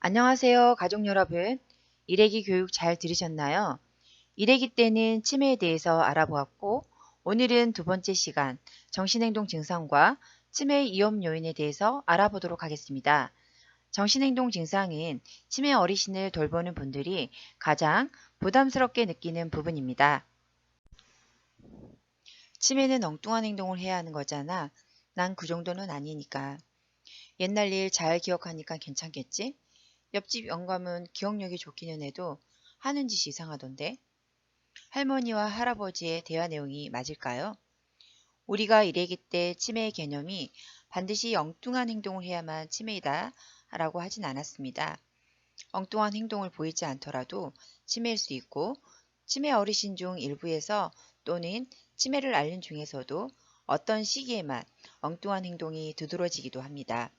안녕하세요, 가족 여러분. 일애기 교육 잘 들으셨나요? 일애기 때는 치매에 대해서 알아보았고, 오늘은 두 번째 시간, 정신행동 증상과 치매 위험 요인에 대해서 알아보도록 하겠습니다. 정신행동 증상은 치매 어르신을 돌보는 분들이 가장 부담스럽게 느끼는 부분입니다. 치매는 엉뚱한 행동을 해야 하는 거잖아. 난 그 정도는 아니니까. 옛날 일 잘 기억하니까 괜찮겠지? 옆집 영감은 기억력이 좋기는 해도 하는 짓이 이상하던데 할머니와 할아버지의 대화 내용이 맞을까요? 우리가 일애기 때 치매의 개념이 반드시 엉뚱한 행동을 해야만 치매이다 라고 하진 않았습니다. 엉뚱한 행동을 보이지 않더라도 치매일 수 있고 치매 어르신 중 일부에서 또는 치매를 앓는 중에서도 어떤 시기에만 엉뚱한 행동이 두드러지기도 합니다.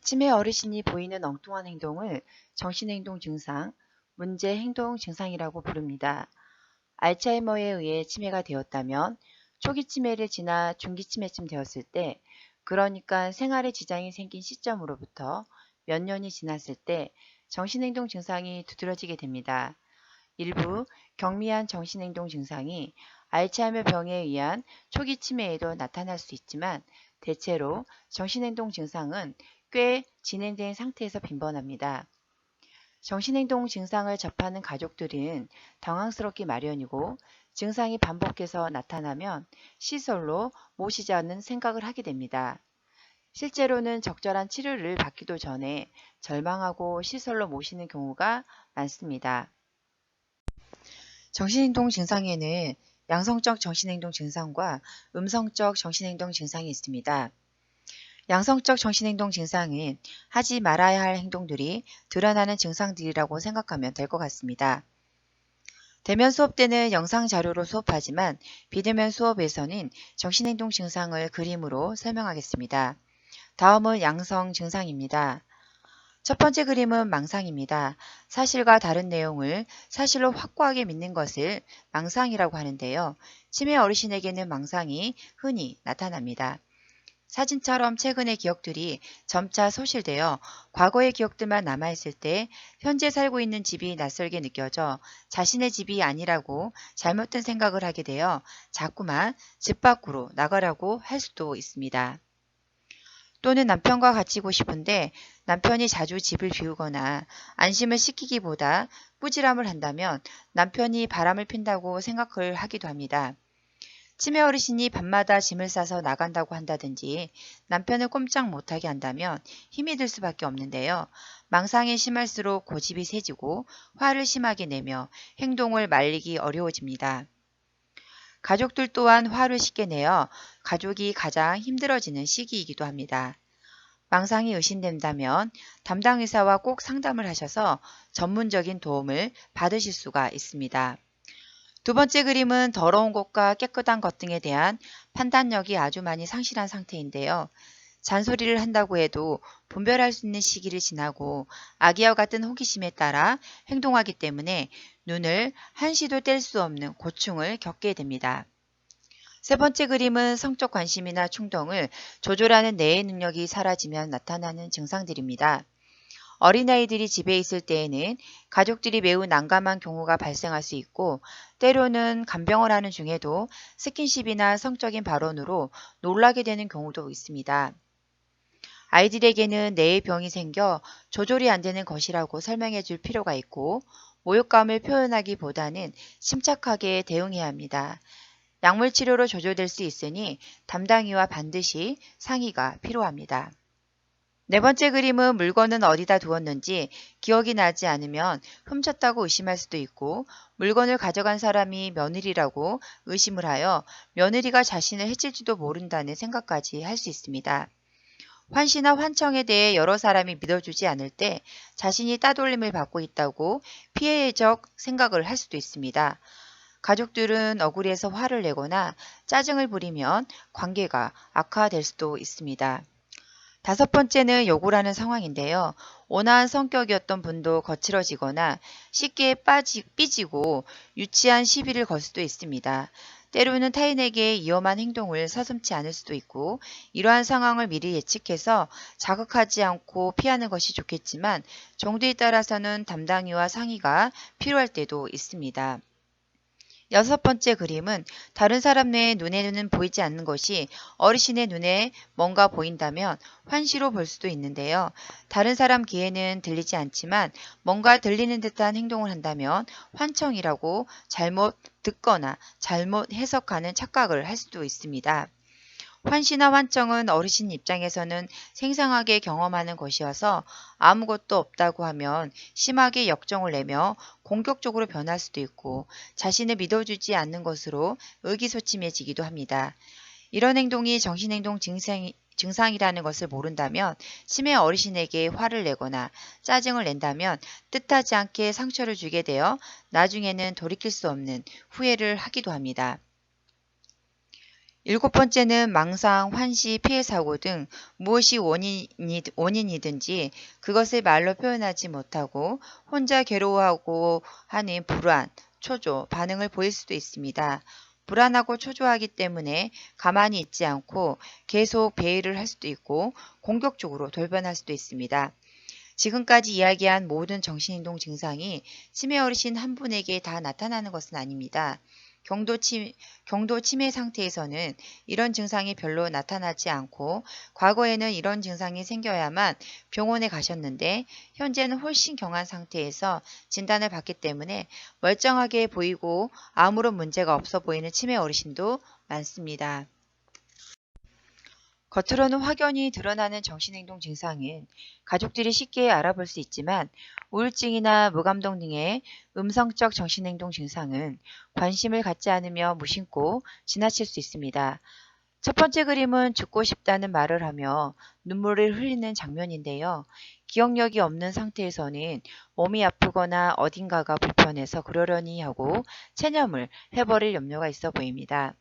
치매 어르신이 보이는 엉뚱한 행동을 정신행동 증상, 문제행동 증상이라고 부릅니다. 알츠하이머에 의해 치매가 되었다면 초기 치매를 지나 중기 치매쯤 되었을 때, 그러니까 생활에 지장이 생긴 시점으로부터 몇 년이 지났을 때 정신행동 증상이 두드러지게 됩니다. 일부 경미한 정신행동 증상이 알츠하이머 병에 의한 초기 치매에도 나타날 수 있지만 대체로 정신행동 증상은 꽤 진행된 상태에서 빈번합니다. 정신행동 증상을 접하는 가족들은 당황스럽기 마련이고 증상이 반복해서 나타나면 시설로 모시자는 생각을 하게 됩니다. 실제로는 적절한 치료를 받기도 전에 절망하고 시설로 모시는 경우가 많습니다. 정신행동 증상에는 양성적 정신행동 증상과 음성적 정신행동 증상이 있습니다. 양성적 정신행동 증상은 하지 말아야 할 행동들이 드러나는 증상들이라고 생각하면 될 것 같습니다. 대면 수업 때는 영상 자료로 수업하지만 비대면 수업에서는 정신행동 증상을 그림으로 설명하겠습니다. 다음은 양성 증상입니다. 첫 번째 그림은 망상입니다. 사실과 다른 내용을 사실로 확고하게 믿는 것을 망상이라고 하는데요. 치매 어르신에게는 망상이 흔히 나타납니다. 사진처럼 최근의 기억들이 점차 소실되어 과거의 기억들만 남아있을 때 현재 살고 있는 집이 낯설게 느껴져 자신의 집이 아니라고 잘못된 생각을 하게 되어 자꾸만 집 밖으로 나가려고 할 수도 있습니다. 또는 남편과 갇히고 싶은데 남편이 자주 집을 비우거나 안심을 시키기보다 꾸지람을 한다면 남편이 바람을 핀다고 생각을 하기도 합니다. 치매 어르신이 밤마다 짐을 싸서 나간다고 한다든지 남편을 꼼짝 못하게 한다면 힘이 들 수밖에 없는데요. 망상이 심할수록 고집이 세지고 화를 심하게 내며 행동을 말리기 어려워집니다. 가족들 또한 화를 쉽게 내어 가족이 가장 힘들어지는 시기이기도 합니다. 망상이 의심된다면 담당 의사와 꼭 상담을 하셔서 전문적인 도움을 받으실 수가 있습니다. 두 번째 그림은 더러운 것과 깨끗한 것 등에 대한 판단력이 아주 많이 상실한 상태인데요. 잔소리를 한다고 해도 분별할 수 있는 시기를 지나고 아기와 같은 호기심에 따라 행동하기 때문에 눈을 한시도 뗄 수 없는 고충을 겪게 됩니다. 세 번째 그림은 성적 관심이나 충동을 조절하는 뇌의 능력이 사라지면 나타나는 증상들입니다. 어린아이들이 집에 있을 때에는 가족들이 매우 난감한 경우가 발생할 수 있고 때로는 간병을 하는 중에도 스킨십이나 성적인 발언으로 놀라게 되는 경우도 있습니다. 아이들에게는 뇌의 병이 생겨 조절이 안 되는 것이라고 설명해 줄 필요가 있고 모욕감을 표현하기보다는 침착하게 대응해야 합니다. 약물 치료로 조절될 수 있으니 담당의와 반드시 상의가 필요합니다. 네 번째 그림은 물건은 어디다 두었는지 기억이 나지 않으면 훔쳤다고 의심할 수도 있고 물건을 가져간 사람이 며느리라고 의심을 하여 며느리가 자신을 해칠지도 모른다는 생각까지 할 수 있습니다. 환시나 환청에 대해 여러 사람이 믿어주지 않을 때 자신이 따돌림을 받고 있다고 피해적 생각을 할 수도 있습니다. 가족들은 억울해서 화를 내거나 짜증을 부리면 관계가 악화될 수도 있습니다. 다섯 번째는 요구라는 상황인데요. 온화한 성격이었던 분도 거칠어지거나 쉽게 삐지고 유치한 시비를 걸 수도 있습니다. 때로는 타인에게 위험한 행동을 서슴지 않을 수도 있고 이러한 상황을 미리 예측해서 자극하지 않고 피하는 것이 좋겠지만 정도에 따라서는 담당이와 상의가 필요할 때도 있습니다. 여섯 번째 그림은 다른 사람의 눈에는 보이지 않는 것이 어르신의 눈에 뭔가 보인다면 환시로 볼 수도 있는데요. 다른 사람 귀에는 들리지 않지만 뭔가 들리는 듯한 행동을 한다면 환청이라고 잘못 듣거나 잘못 해석하는 착각을 할 수도 있습니다. 환시나 환청은 어르신 입장에서는 생생하게 경험하는 것이어서 아무것도 없다고 하면 심하게 역정을 내며 공격적으로 변할 수도 있고 자신을 믿어주지 않는 것으로 의기소침해지기도 합니다. 이런 행동이 정신행동 증상이라는 것을 모른다면 치매 어르신에게 화를 내거나 짜증을 낸다면 뜻하지 않게 상처를 주게 되어 나중에는 돌이킬 수 없는 후회를 하기도 합니다. 일곱 번째는 망상, 환시, 피해 사고 등 무엇이 원인이든지 그것을 말로 표현하지 못하고 혼자 괴로워하고 하는 불안, 초조, 반응을 보일 수도 있습니다. 불안하고 초조하기 때문에 가만히 있지 않고 계속 배회를 할 수도 있고 공격적으로 돌변할 수도 있습니다. 지금까지 이야기한 모든 정신행동 증상이 치매 어르신 한 분에게 다 나타나는 것은 아닙니다. 경도 치매 상태에서는 이런 증상이 별로 나타나지 않고 과거에는 이런 증상이 생겨야만 병원에 가셨는데 현재는 훨씬 경한 상태에서 진단을 받기 때문에 멀쩡하게 보이고 아무런 문제가 없어 보이는 치매 어르신도 많습니다. 겉으로는 확연히 드러나는 정신행동 증상은 가족들이 쉽게 알아볼 수 있지만 우울증이나 무감동 등의 음성적 정신행동 증상은 관심을 갖지 않으며 무심코 지나칠 수 있습니다. 첫 번째 그림은 죽고 싶다는 말을 하며 눈물을 흘리는 장면인데요. 기억력이 없는 상태에서는 몸이 아프거나 어딘가가 불편해서 그러려니 하고 체념을 해버릴 염려가 있어 보입니다.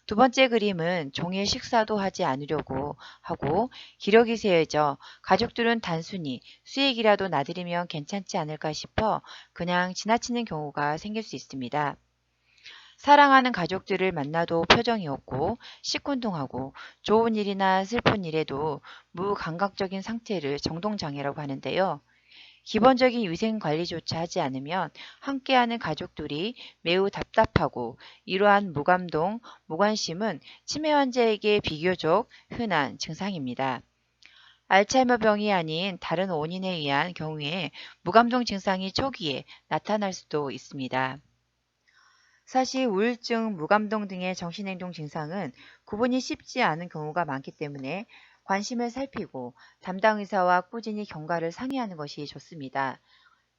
두 번째 그림은 종일 식사도 하지 않으려고 하고 기력이 세해져 가족들은 단순히 수액이라도 놔드리면 괜찮지 않을까 싶어 그냥 지나치는 경우가 생길 수 있습니다. 사랑하는 가족들을 만나도 표정이 없고 시큰둥하고 좋은 일이나 슬픈 일에도 무감각적인 상태를 정동장애라고 하는데요. 기본적인 위생 관리조차 하지 않으면 함께하는 가족들이 매우 답답하고 이러한 무감동, 무관심은 치매 환자에게 비교적 흔한 증상입니다. 알츠하이머병이 아닌 다른 원인에 의한 경우에 무감동 증상이 초기에 나타날 수도 있습니다. 사실 우울증, 무감동 등의 정신행동 증상은 구분이 쉽지 않은 경우가 많기 때문에 관심을 살피고 담당 의사와 꾸준히 경과를 상의하는 것이 좋습니다.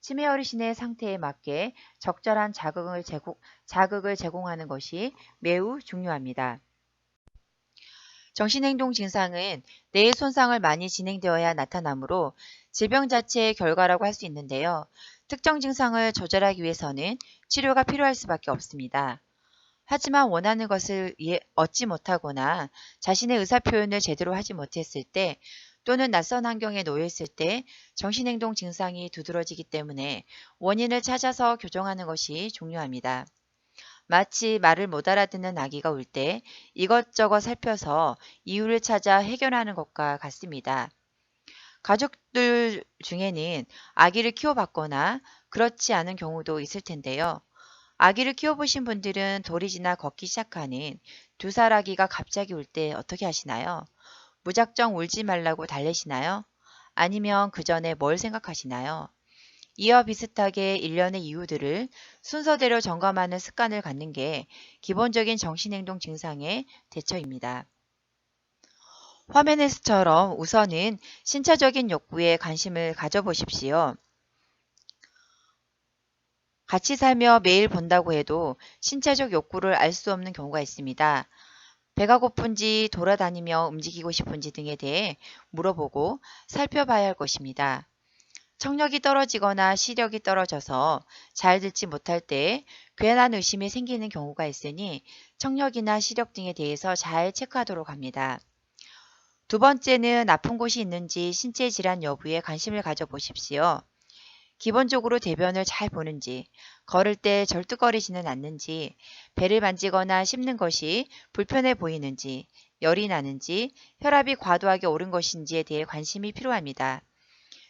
치매 어르신의 상태에 맞게 적절한 자극을 제공하는 것이 매우 중요합니다. 정신행동 증상은 뇌의 손상을 많이 진행되어야 나타나므로 질병 자체의 결과라고 할 수 있는데요. 특정 증상을 조절하기 위해서는 치료가 필요할 수밖에 없습니다. 하지만 원하는 것을 얻지 못하거나 자신의 의사표현을 제대로 하지 못했을 때 또는 낯선 환경에 놓여 있을 때 정신행동 증상이 두드러지기 때문에 원인을 찾아서 교정하는 것이 중요합니다. 마치 말을 못 알아듣는 아기가 울 때 이것저것 살펴서 이유를 찾아 해결하는 것과 같습니다. 가족들 중에는 아기를 키워봤거나 그렇지 않은 경우도 있을 텐데요. 아기를 키워보신 분들은 돌이 지나 걷기 시작하는 2살 아기가 갑자기 울 때 어떻게 하시나요? 무작정 울지 말라고 달래시나요? 아니면 그 전에 뭘 생각하시나요? 이와 비슷하게 일련의 이유들을 순서대로 점검하는 습관을 갖는 게 기본적인 정신행동 증상의 대처입니다. 화면에서처럼 우선은 신체적인 욕구에 관심을 가져보십시오. 같이 살며 매일 본다고 해도 신체적 욕구를 알 수 없는 경우가 있습니다. 배가 고픈지 돌아다니며 움직이고 싶은지 등에 대해 물어보고 살펴봐야 할 것입니다. 청력이 떨어지거나 시력이 떨어져서 잘 듣지 못할 때 괜한 의심이 생기는 경우가 있으니 청력이나 시력 등에 대해서 잘 체크하도록 합니다. 두 번째는 아픈 곳이 있는지 신체 질환 여부에 관심을 가져보십시오. 기본적으로 대변을 잘 보는지, 걸을 때 절뚝거리지는 않는지, 배를 만지거나 씹는 것이 불편해 보이는지, 열이 나는지, 혈압이 과도하게 오른 것인지에 대해 관심이 필요합니다.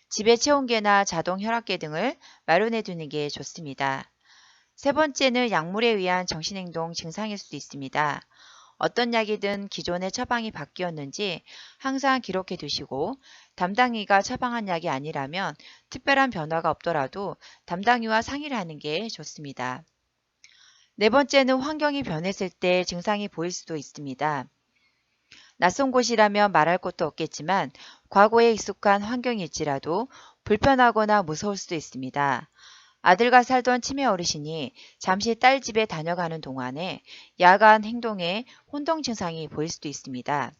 집에 체온계나 자동 혈압계 등을 마련해 두는 게 좋습니다. 세 번째는 약물에 의한 정신행동 증상일 수도 있습니다. 어떤 약이든 기존의 처방이 바뀌었는지 항상 기록해 두시고 담당의가 처방한 약이 아니라면 특별한 변화가 없더라도 담당의와 상의를 하는 게 좋습니다. 네 번째는 환경이 변했을 때 증상이 보일 수도 있습니다. 낯선 곳이라면 말할 것도 없겠지만 과거에 익숙한 환경일지라도 불편하거나 무서울 수도 있습니다. 아들과 살던 치매 어르신이 잠시 딸 집에 다녀가는 동안에 야간 행동에 혼동 증상이 보일 수도 있습니다.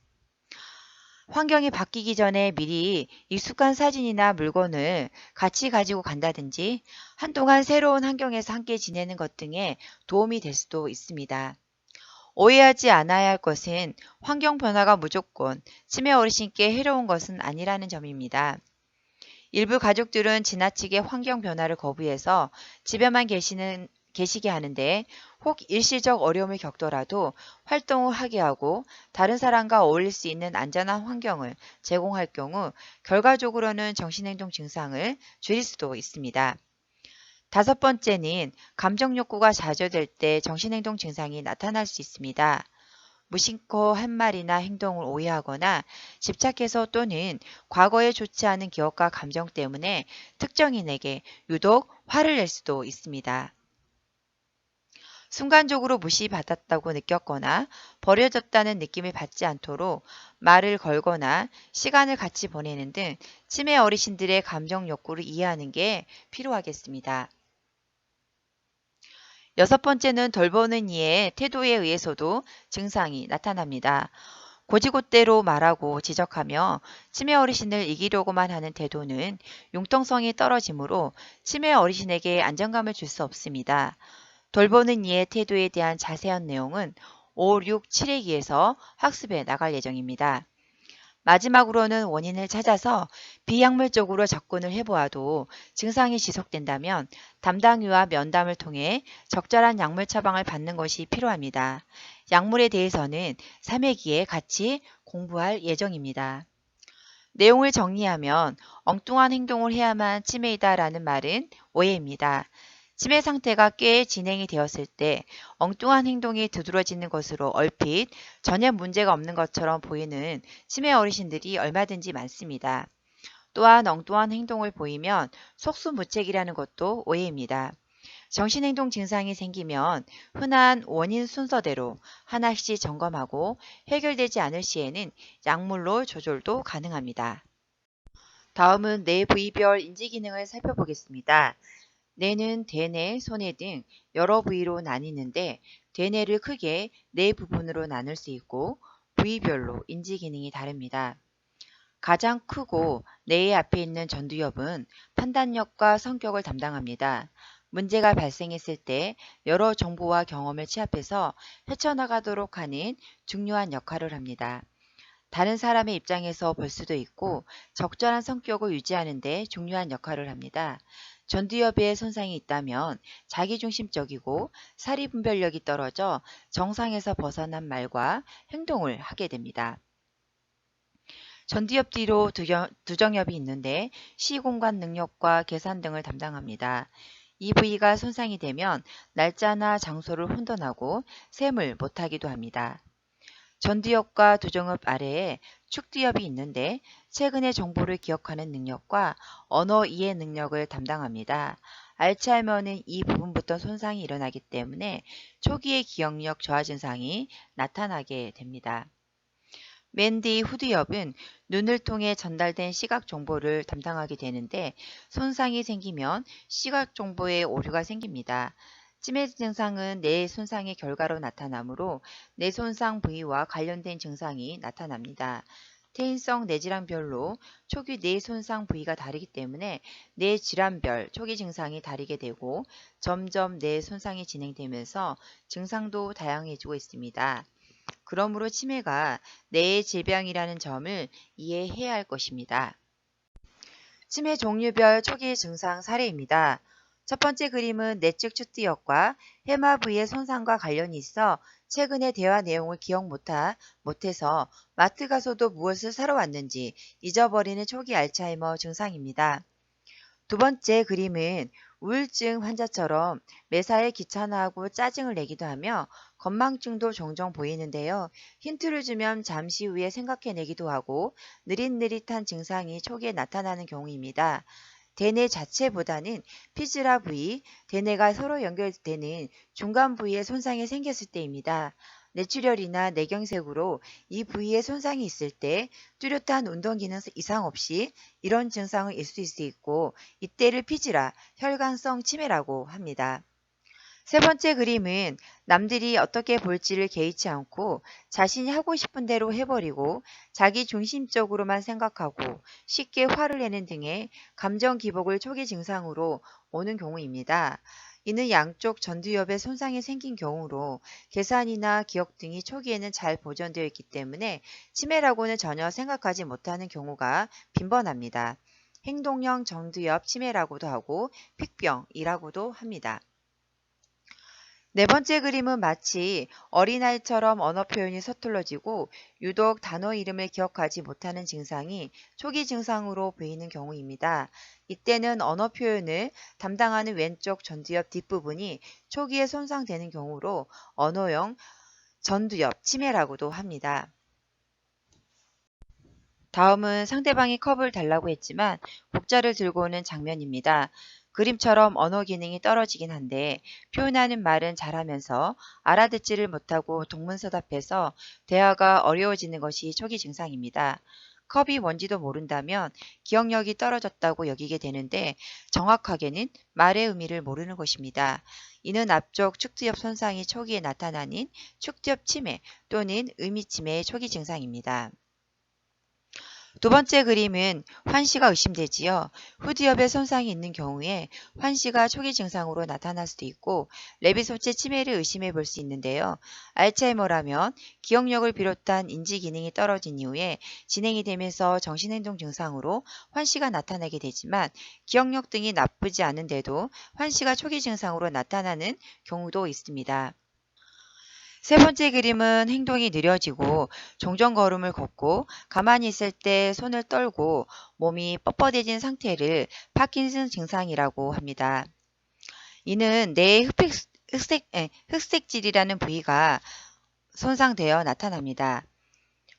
환경이 바뀌기 전에 미리 익숙한 사진이나 물건을 같이 가지고 간다든지 한동안 새로운 환경에서 함께 지내는 것 등에 도움이 될 수도 있습니다. 오해하지 않아야 할 것은 환경 변화가 무조건 치매 어르신께 해로운 것은 아니라는 점입니다. 일부 가족들은 지나치게 환경 변화를 거부해서 집에만 계시게 하는데 혹 일시적 어려움을 겪더라도 활동을 하게 하고 다른 사람과 어울릴 수 있는 안전한 환경을 제공할 경우 결과적으로는 정신행동 증상을 줄일 수도 있습니다. 다섯 번째는 감정 욕구가 좌절될 때 정신행동 증상이 나타날 수 있습니다. 무심코 한 말이나 행동을 오해하거나 집착해서 또는 과거에 좋지 않은 기억과 감정 때문에 특정인에게 유독 화를 낼 수도 있습니다. 순간적으로 무시받았다고 느꼈거나 버려졌다는 느낌을 받지 않도록 말을 걸거나 시간을 같이 보내는 등 치매 어르신들의 감정 욕구를 이해하는 게 필요하겠습니다. 여섯 번째는 돌보는 이의 태도에 의해서도 증상이 나타납니다. 고지고대로 말하고 지적하며 치매 어르신을 이기려고만 하는 태도는 융통성이 떨어지므로 치매 어르신에게 안정감을 줄 수 없습니다. 돌보는 이의 태도에 대한 자세한 내용은 5, 6, 7회기에서 학습해 나갈 예정입니다. 마지막으로는 원인을 찾아서 비약물적으로 접근을 해보아도 증상이 지속된다면 담당의와 면담을 통해 적절한 약물 처방을 받는 것이 필요합니다. 약물에 대해서는 3회기에 같이 공부할 예정입니다. 내용을 정리하면 엉뚱한 행동을 해야만 치매이다라는 말은 오해입니다. 치매 상태가 꽤 진행이 되었을 때 엉뚱한 행동이 두드러지는 것으로 얼핏 전혀 문제가 없는 것처럼 보이는 치매 어르신들이 얼마든지 많습니다. 또한 엉뚱한 행동을 보이면 속수무책이라는 것도 오해입니다. 정신행동 증상이 생기면 흔한 원인 순서대로 하나씩 점검하고 해결되지 않을 시에는 약물로 조절도 가능합니다. 다음은 뇌 부위별 인지 기능을 살펴보겠습니다. 뇌는 대뇌, 소뇌 등 여러 부위로 나뉘는데 대뇌를 크게 네 부분으로 나눌 수 있고 부위별로 인지 기능이 다릅니다. 가장 크고 뇌의 앞에 있는 전두엽은 판단력과 성격을 담당합니다. 문제가 발생했을 때 여러 정보와 경험을 취합해서 헤쳐나가도록 하는 중요한 역할을 합니다. 다른 사람의 입장에서 볼 수도 있고 적절한 성격을 유지하는 데 중요한 역할을 합니다. 전두엽에 손상이 있다면 자기중심적이고 사리분별력이 떨어져 정상에서 벗어난 말과 행동을 하게 됩니다. 전두엽 뒤로 두정엽이 있는데 시공간 능력과 계산 등을 담당합니다. 이 부위가 손상이 되면 날짜나 장소를 혼돈하고 셈을 못하기도 합니다. 전두엽과 두정엽 아래에 축두엽이 있는데 최근의 정보를 기억하는 능력과 언어 이해 능력을 담당합니다. 알츠하이머는 이 부분부터 손상이 일어나기 때문에 초기의 기억력 저하 증상이 나타나게 됩니다. 맨 뒤 후두엽은 눈을 통해 전달된 시각 정보를 담당하게 되는데 손상이 생기면 시각 정보에 오류가 생깁니다. 치매 증상은 뇌 손상의 결과로 나타나므로 뇌 손상 부위와 관련된 증상이 나타납니다. 퇴행성 뇌질환별로 초기 뇌 손상 부위가 다르기 때문에 뇌 질환별 초기 증상이 다르게 되고 점점 뇌 손상이 진행되면서 증상도 다양해지고 있습니다. 그러므로 치매가 뇌의 질병이라는 점을 이해해야 할 것입니다. 치매 종류별 초기 증상 사례입니다. 첫 번째 그림은 내측 축두엽과 해마 부위의 손상과 관련이 있어 최근의 대화 내용을 기억 못해서 마트 가서도 무엇을 사러 왔는지 잊어버리는 초기 알츠하이머 증상입니다. 두 번째 그림은 우울증 환자처럼 매사에 귀찮아하고 짜증을 내기도 하며 건망증도 종종 보이는데요. 힌트를 주면 잠시 후에 생각해내기도 하고 느릿느릿한 증상이 초기에 나타나는 경우입니다. 대뇌 자체보다는 피지라 부위, 대뇌가 서로 연결되는 중간 부위에 손상이 생겼을 때입니다. 뇌출혈이나 뇌경색으로 이 부위에 손상이 있을 때 뚜렷한 운동 기능 이상 없이 이런 증상을 일을 수 있고 이때를 피지라, 혈관성 치매라고 합니다. 세 번째 그림은 남들이 어떻게 볼지를 개의치 않고 자신이 하고 싶은 대로 해버리고 자기 중심적으로만 생각하고 쉽게 화를 내는 등의 감정 기복을 초기 증상으로 오는 경우입니다. 이는 양쪽 전두엽에 손상이 생긴 경우로 계산이나 기억 등이 초기에는 잘 보존되어 있기 때문에 치매라고는 전혀 생각하지 못하는 경우가 빈번합니다. 행동형 전두엽 치매라고도 하고 픽병이라고도 합니다. 네 번째 그림은 마치 어린아이처럼 언어 표현이 서툴러지고 유독 단어 이름을 기억하지 못하는 증상이 초기 증상으로 보이는 경우입니다. 이때는 언어 표현을 담당하는 왼쪽 전두엽 뒷부분이 초기에 손상되는 경우로 언어형 전두엽 치매라고도 합니다. 다음은 상대방이 컵을 달라고 했지만 국자를 들고 오는 장면입니다. 그림처럼 언어 기능이 떨어지긴 한데 표현하는 말은 잘하면서 알아듣지를 못하고 동문서답해서 대화가 어려워지는 것이 초기 증상입니다. 컵이 뭔지도 모른다면 기억력이 떨어졌다고 여기게 되는데 정확하게는 말의 의미를 모르는 것입니다. 이는 앞쪽 축두엽 손상이 초기에 나타나는 축두엽 치매 또는 의미 치매의 초기 증상입니다. 두 번째 그림은 환시가 의심되지요. 후두엽에 손상이 있는 경우에 환시가 초기 증상으로 나타날 수도 있고 레비소체 치매를 의심해 볼 수 있는데요. 알츠하이머라면 기억력을 비롯한 인지 기능이 떨어진 이후에 진행이 되면서 정신행동 증상으로 환시가 나타나게 되지만 기억력 등이 나쁘지 않은데도 환시가 초기 증상으로 나타나는 경우도 있습니다. 세 번째 그림은 행동이 느려지고 종종 걸음을 걷고 가만히 있을 때 손을 떨고 몸이 뻣뻣해진 상태를 파킨슨 증상이라고 합니다. 이는 뇌의 흑색질이라는 부위가 손상되어 나타납니다.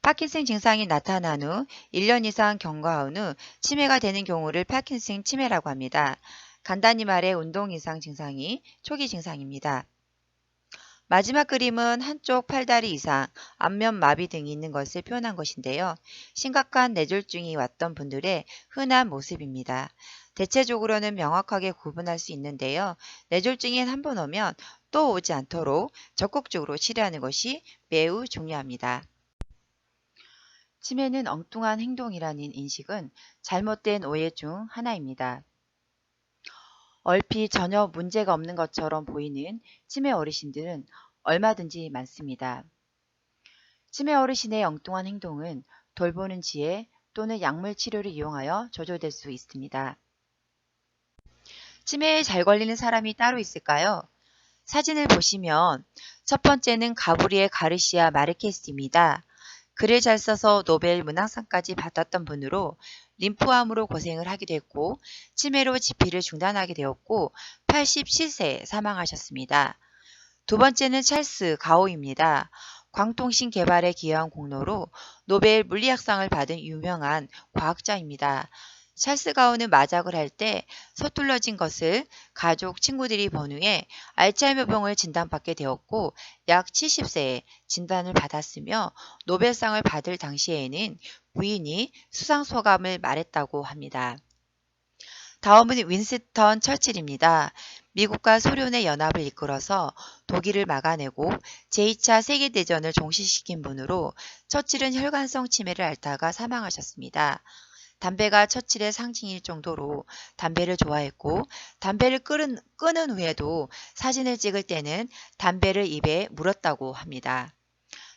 파킨슨 증상이 나타난 후 1년 이상 경과한 후 치매가 되는 경우를 파킨슨 치매라고 합니다. 간단히 말해 운동 이상 증상이 초기 증상입니다. 마지막 그림은 한쪽 팔다리 이상, 안면 마비 등이 있는 것을 표현한 것인데요. 심각한 뇌졸중이 왔던 분들의 흔한 모습입니다. 대체적으로는 명확하게 구분할 수 있는데요. 뇌졸중이 한 번 오면 또 오지 않도록 적극적으로 치료하는 것이 매우 중요합니다. 치매는 엉뚱한 행동이라는 인식은 잘못된 오해 중 하나입니다. 얼핏 전혀 문제가 없는 것처럼 보이는 치매 어르신들은 얼마든지 많습니다. 치매 어르신의 엉뚱한 행동은 돌보는 지혜 또는 약물 치료를 이용하여 조절될 수 있습니다. 치매에 잘 걸리는 사람이 따로 있을까요? 사진을 보시면 첫 번째는 가브리엘 가르시아 마르케스입니다. 글을 잘 써서 노벨 문학상까지 받았던 분으로 림프암으로 고생을 하기도 했고 치매로 집필을 중단하게 되었고 87세에 사망하셨습니다. 두 번째는 찰스 가오입니다. 광통신 개발에 기여한 공로로 노벨 물리학상을 받은 유명한 과학자입니다. 찰스 가오는 마작을 할 때 서툴러진 것을 가족, 친구들이 본 후에 알츠하이머병을 진단받게 되었고 약 70세에 진단을 받았으며 노벨상을 받을 당시에는 부인이 수상소감을 말했다고 합니다. 다음은 윈스턴 처칠입니다. 미국과 소련의 연합을 이끌어서 독일을 막아내고 제2차 세계대전을 종식시킨 분으로 처칠은 혈관성 치매를 앓다가 사망하셨습니다. 담배가 처칠의 상징일 정도로 담배를 좋아했고 담배를 끊은 후에도 사진을 찍을 때는 담배를 입에 물었다고 합니다.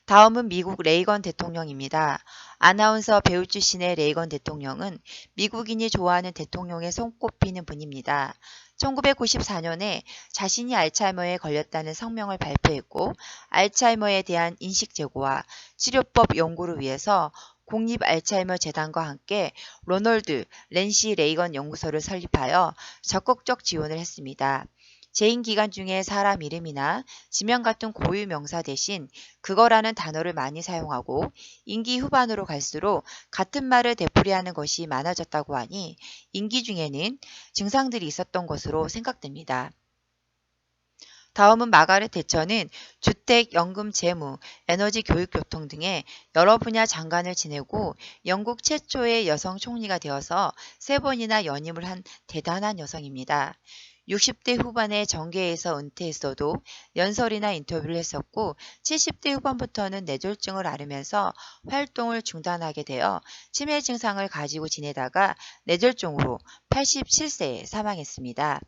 다음은 미국 레이건 대통령입니다. 아나운서 배우 출신의 레이건 대통령은 미국인이 좋아하는 대통령에 손꼽히는 분입니다. 1994년에 자신이 알츠하이머에 걸렸다는 성명을 발표했고 알츠하이머에 대한 인식 제고와 치료법 연구를 위해서 국립 알츠하이머 재단과 함께 로널드 렌시 레이건 연구소를 설립하여 적극적 지원을 했습니다. 재임 기간 중에 사람 이름이나 지명 같은 고유 명사 대신 그거라는 단어를 많이 사용하고 임기 후반으로 갈수록 같은 말을 되풀이하는 것이 많아졌다고 하니 임기 중에는 증상들이 있었던 것으로 생각됩니다. 다음은 마가렛 대처는 주택, 연금, 재무, 에너지, 교육, 교통 등의 여러 분야 장관을 지내고 영국 최초의 여성 총리가 되어서 3번이나 연임을 한 대단한 여성입니다. 60대 후반에 정계에서 은퇴했어도 연설이나 인터뷰를 했었고 70대 후반부터는 뇌졸중을 앓으면서 활동을 중단하게 되어 치매 증상을 가지고 지내다가 뇌졸중으로 87세에 사망했습니다.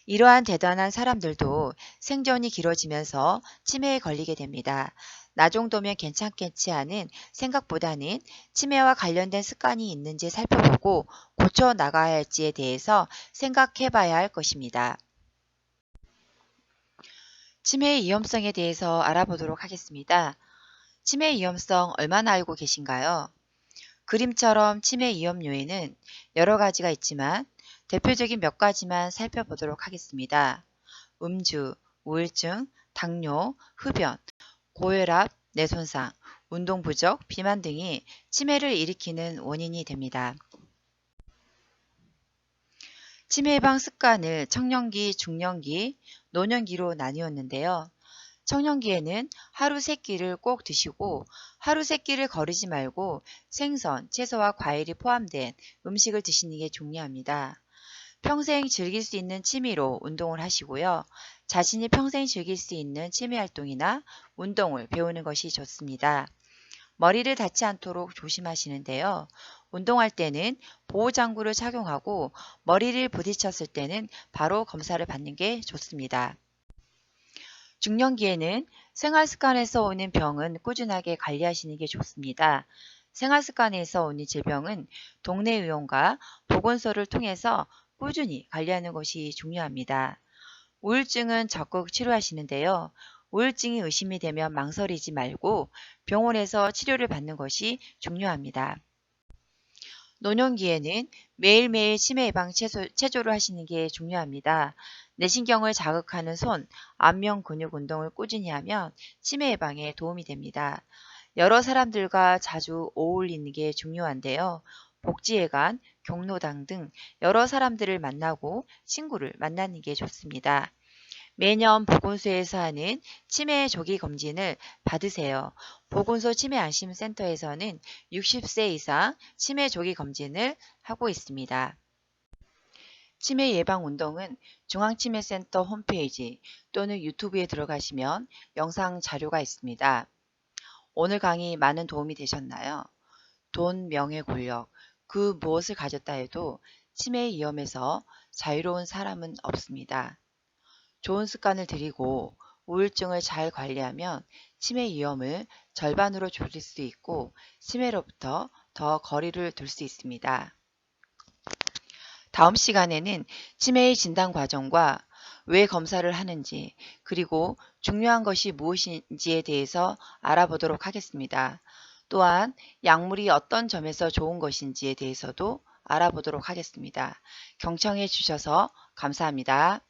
이러한 대단한 사람들도 생존이 길어지면서 치매에 걸리게 됩니다. 나 정도면 괜찮겠지 하는 생각보다는 치매와 관련된 습관이 있는지 살펴보고 고쳐 나가야 할지에 대해서 생각해 봐야 할 것입니다. 치매의 위험성에 대해서 알아보도록 하겠습니다. 치매의 위험성 얼마나 알고 계신가요? 그림처럼 치매 위험 요인은 여러 가지가 있지만 대표적인 몇 가지만 살펴보도록 하겠습니다. 음주, 우울증, 당뇨, 흡연, 고혈압, 뇌손상, 운동 부족, 비만 등이 치매를 일으키는 원인이 됩니다. 치매 예방 습관을 청년기, 중년기, 노년기로 나뉘었는데요. 청년기에는 하루 3끼를 꼭 드시고 하루 3끼를 거르지 말고 생선, 채소와 과일이 포함된 음식을 드시는 게 중요합니다. 평생 즐길 수 있는 취미로 운동을 하시고요. 자신이 평생 즐길 수 있는 취미 활동이나 운동을 배우는 것이 좋습니다. 머리를 닿지 않도록 조심하시는데요. 운동할 때는 보호장구를 착용하고 머리를 부딪혔을 때는 바로 검사를 받는 게 좋습니다. 중년기에는 생활습관에서 오는 병은 꾸준하게 관리하시는 게 좋습니다. 생활습관에서 오는 질병은 동네 의원과 보건소를 통해서 꾸준히 관리하는 것이 중요합니다. 우울증은 적극 치료하시는데요. 우울증이 의심이 되면 망설이지 말고 병원에서 치료를 받는 것이 중요합니다. 노년기에는 매일매일 치매 예방 체조를 하시는 게 중요합니다. 뇌신경을 자극하는 손, 안면 근육 운동을 꾸준히 하면 치매 예방에 도움이 됩니다. 여러 사람들과 자주 어울리는 게 중요한데요. 복지회관, 경로당 등 여러 사람들을 만나고 친구를 만나는 게 좋습니다. 매년 보건소에서 하는 치매 조기 검진을 받으세요. 보건소 치매안심센터에서는 60세 이상 치매 조기 검진을 하고 있습니다. 치매 예방 운동은 중앙치매센터 홈페이지 또는 유튜브에 들어가시면 영상 자료가 있습니다. 오늘 강의 많은 도움이 되셨나요? 돈, 명예, 권력, 그 무엇을 가졌다 해도 치매의 위험에서 자유로운 사람은 없습니다. 좋은 습관을 들이고 우울증을 잘 관리하면 치매 위험을 절반으로 줄일 수 있고 치매로부터 더 거리를 둘 수 있습니다. 다음 시간에는 치매의 진단 과정과 왜 검사를 하는지 그리고 중요한 것이 무엇인지에 대해서 알아보도록 하겠습니다. 또한 약물이 어떤 점에서 좋은 것인지에 대해서도 알아보도록 하겠습니다. 경청해 주셔서 감사합니다.